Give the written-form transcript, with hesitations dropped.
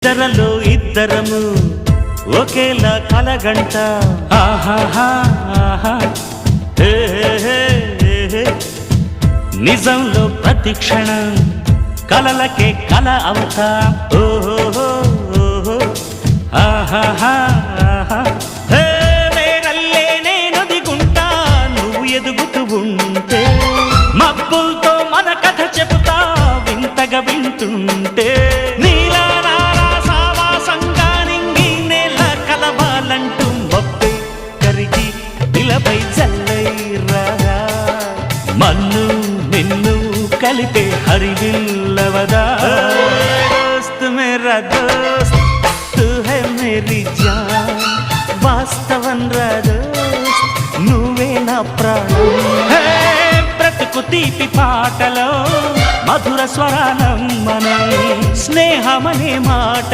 నిద్రలో ఇద్దరము ఒకేలా కలగంట ఆహాహా ఆహా హే హే హే నిజంలో ప్రతి క్షణం కలలకే కల అవుతా ఓహో ఆహాహా ఆహా హే వేరల్లే నేను దిగుంటా నువ్వు ఎదుగుతూ ఉంటే మబ్బులతో మన కథ చెబుతా వింతగా వింటుంటే నీలా నాలా సావాసంగా నింగి నేల కలవాలంటూ మబ్బే కరిగి ఇలపై చల్లైరా మన్ను నిన్ను కలిపే హరివిల్లవదా దోస్త్ మేరా దోస్త్ తూ హై మేరీ జాన్ వాస్తవం రా దోస్త్ నువ్వే నా ప్రాణం బ్రతుకు తీపి పాటలో మధుర స్వరాలం మనం స్నేహమనే మాట